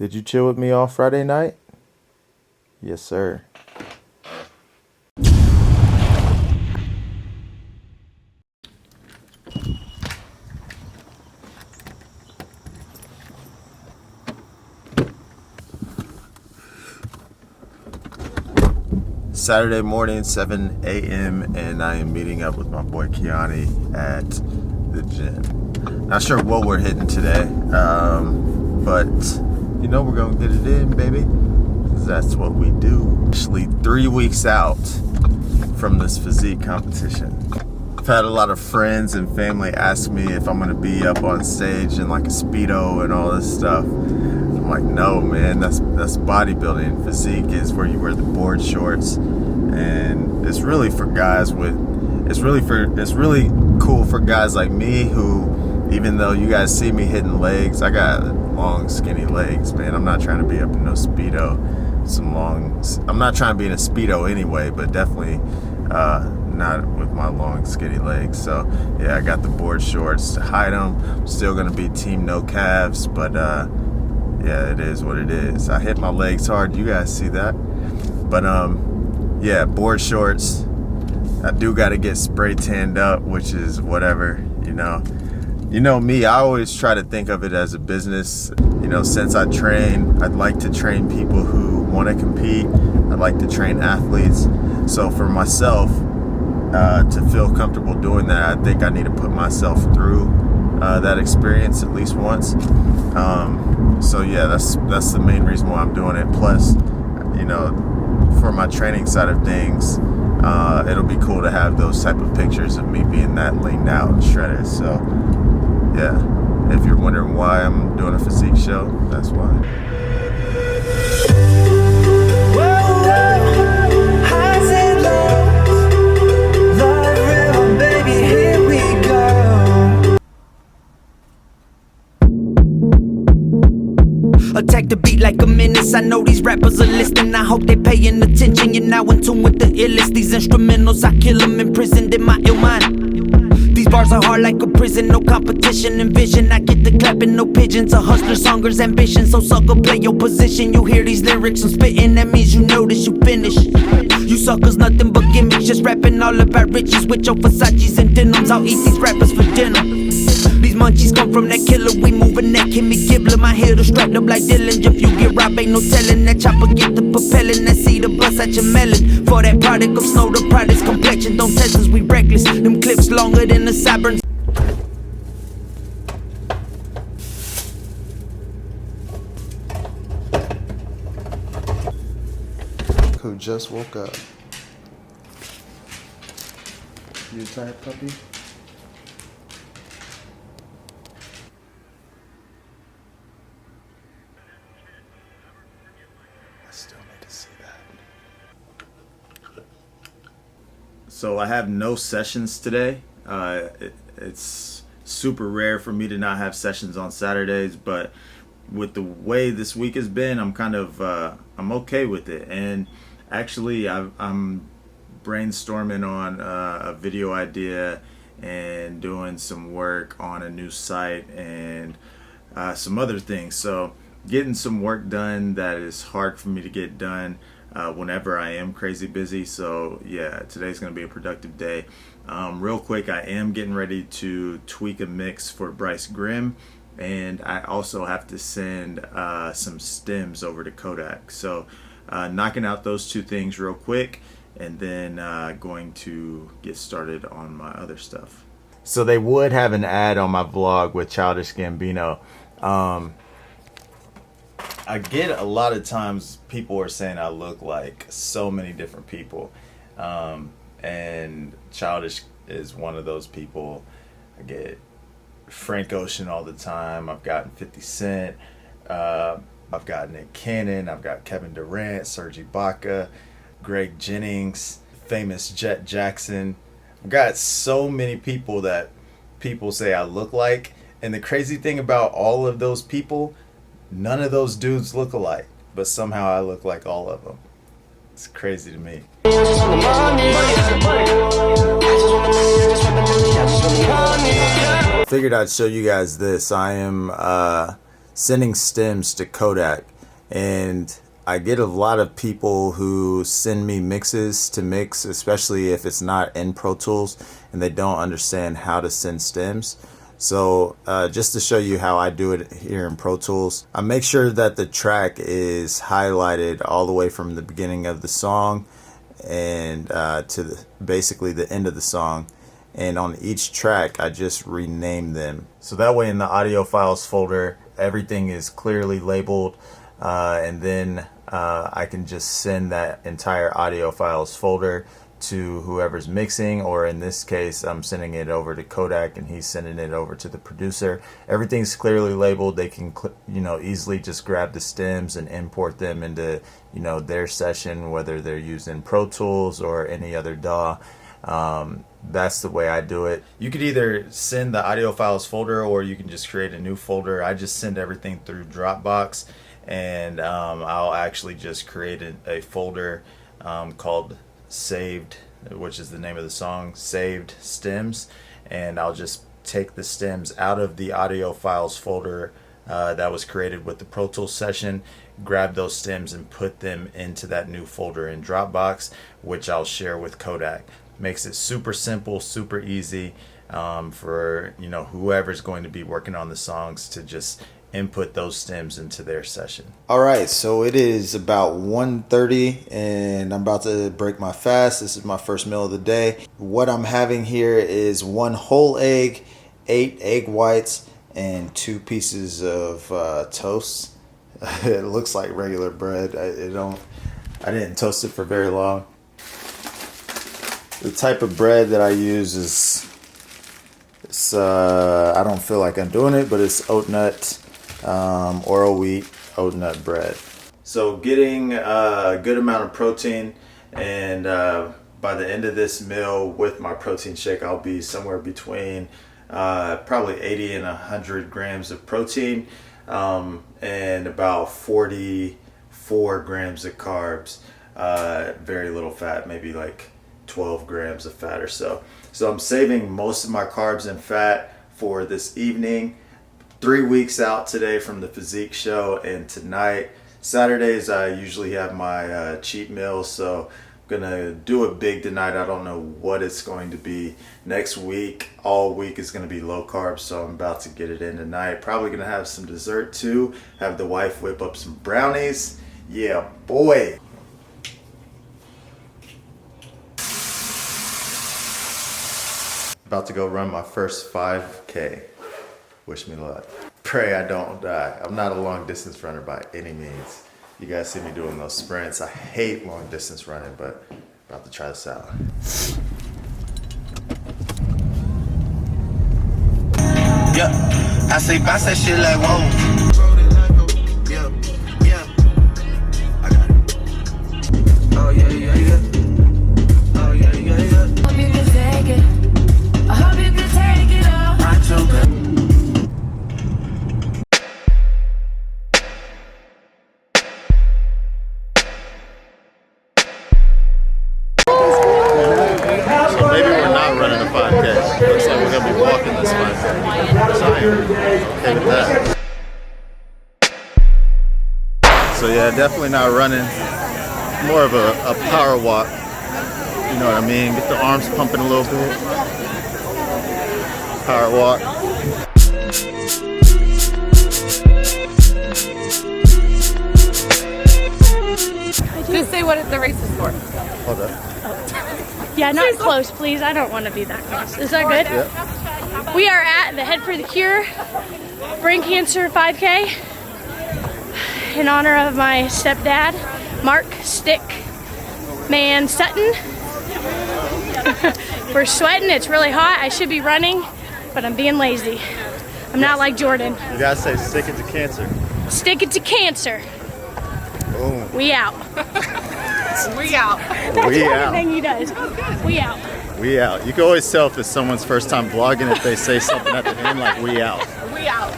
Did you chill with me all Friday night? Yes, sir. Saturday morning, 7 a.m., and I am meeting up with my boy Kiani at the gym. Not sure what we're hitting today, but you know we're gonna get it in, baby, 'cause that's what we do. Actually, 3 weeks out from this physique competition. I've had a lot of friends and family ask me if I'm gonna be up on stage in like a Speedo and all this stuff. I'm like, no, man, that's bodybuilding. Physique is where you wear the board shorts, and it's really for guys with, it's really cool for guys like me who, even though you guys see me hitting legs, I got long, skinny legs, man. I'm not trying to be up in no Speedo. I'm not trying to be in a Speedo anyway, but definitely not with my long, skinny legs. So yeah, I got the board shorts to hide them. I'm still gonna be team no calves, but yeah, it is what it is. I hit my legs hard. You guys see that? But yeah, board shorts. I do got to get spray tanned up, which is whatever, you know. You know me, I always try to think of it as a business. You know, since I train, I'd like to train people who want to compete. I'd like to train athletes. So for myself, to feel comfortable doing that, I think I need to put myself through that experience at least once. So yeah, that's the main reason why I'm doing it. Plus, you know, for my training side of things, it'll be cool to have those type of pictures of me being that leaned out and shredded. So yeah, if you're wondering why I'm doing a physique show, that's why. Attack the beat like a menace. I know these rappers are listening. I hope they paying attention. You're now in tune with the illest. These instrumentals, I kill them imprisoned in my ill mind. These bars are hard like a prison. No competition and vision. I get the clapping, no pigeons. A hustler's hunger's ambition. So sucker, play your position. You hear these lyrics I'm spitting, that means you notice you finish. You suckers nothing but gimmicks. Just rapping all about riches with your Versace's and denims. I'll eat these rappers for dinner. These munchies come from that killer, we moving that Kimmy Gibbler. My head will strap up like Dylan. If you get robbed, ain't no telling. That chopper get the propelling, that see the bus at your melon. For that product of snow, the product's complexion. Don't test us, we reckless. Them clips longer than the Cyberns. Who just woke up. You tired, puppy? Still need to see that. So I have no sessions today. It's super rare for me to not have sessions on Saturdays, but with the way this week has been, I'm kind of I'm okay with it. And actually, I'm brainstorming on a video idea and doing some work on a new site and some other things. So getting some work done that is hard for me to get done whenever I am crazy busy. So yeah, today's gonna be a productive day. Real quick, I am getting ready to tweak a mix for Bryce Grimm, and I also have to send some stems over to Kodak. So knocking out those two things real quick, and then going to get started on my other stuff. So they would have an ad on my vlog with Childish Gambino. I get a lot of times people are saying I look like so many different people, and Childish is one of those people. I get Frank Ocean all the time. I've gotten 50 Cent. I've got Nick Cannon. I've got Kevin Durant, Serge Ibaka, Greg Jennings, famous Jet Jackson. I've got so many people that people say I look like, and the crazy thing about all of those people, none of those dudes look alike, but somehow I look like all of them. It's crazy to me. Figured I'd show you guys this. I am sending stems to Kodak, and I get a lot of people who send me mixes to mix, especially if it's not in Pro Tools and they don't understand how to send stems. So just to show you how I do it here in Pro Tools, I make sure that the track is highlighted all the way from the beginning of the song and to basically the end of the song. And on each track, I just rename them. So that way in the audio files folder, everything is clearly labeled. And then I can just send that entire audio files folder to whoever's mixing, or in this case, I'm sending it over to Kodak and he's sending it over to the producer. Everything's clearly labeled. They can, easily just grab the stems and import them into, their session, whether they're using Pro Tools or any other DAW. That's the way I do it. You could either send the audio files folder or you can just create a new folder. I just send everything through Dropbox, and I'll actually just create a folder called Saved, which is the name of the song, Saved Stems, and I'll just take the stems out of the audio files folder that was created with the Pro Tools session, grab those stems and put them into that new folder in Dropbox, which I'll share with Kodak. Makes it super simple, super easy for whoever's going to be working on the songs to just input those stems into their session. All right, so it is about 1:30 and I'm about to break my fast. This is my first meal of the day. What I'm having here is 1 whole egg, 8 egg whites, and 2 pieces of toast. It looks like regular bread. I didn't toast it for very long. The type of bread that I use is, I don't feel like I'm doing it, but it's oat nut, Oro wheat oat nut bread. So getting a good amount of protein, and by the end of this meal with my protein shake, I'll be somewhere between probably 80 and 100 grams of protein, and about 44 grams of carbs, very little fat, maybe like 12 grams of fat or so. So I'm saving most of my carbs and fat for this evening. 3 weeks out today from the physique show, and tonight, Saturdays, I usually have my cheat meal, so I'm gonna do it big tonight. I don't know what it's going to be. Next week, all week is gonna be low carb, so I'm about to get it in tonight. Probably gonna have some dessert too. Have the wife whip up some brownies. Yeah, boy. About to go run my first 5K. Wish me luck. Pray I don't die. I'm not a long distance runner by any means. You guys see me doing those sprints. I hate long distance running, but about to try this out. Yeah, I say bounce that shit like whoa. Yeah, I got it. Oh yeah, yeah, yeah. Oh yeah, yeah, yeah. Hope you can take it. I hope you can take it all. I'm too good. So maybe we're not running a 5K. Looks like we're gonna be walking this 5K. So I am okay with that. So yeah, definitely not running. More of a power walk. You know what I mean? Get the arms pumping a little bit. Power walk. Just say what the race is for. Hold up. Yeah, not close, please. I don't want to be that close. Is that good? Yep. We are at the Head for the Cure Brain Cancer 5K in honor of my stepdad, Mark Stick Man Sutton. We're sweating. It's really hot. I should be running, but I'm being lazy. I'm not like Jordan. You gotta say stick it to cancer. Stick it to cancer. Boom. We out. We out. That's We one out. thing he does. We out. We out. You can always tell if it's someone's first time vlogging if they say something at the end like we out. We out.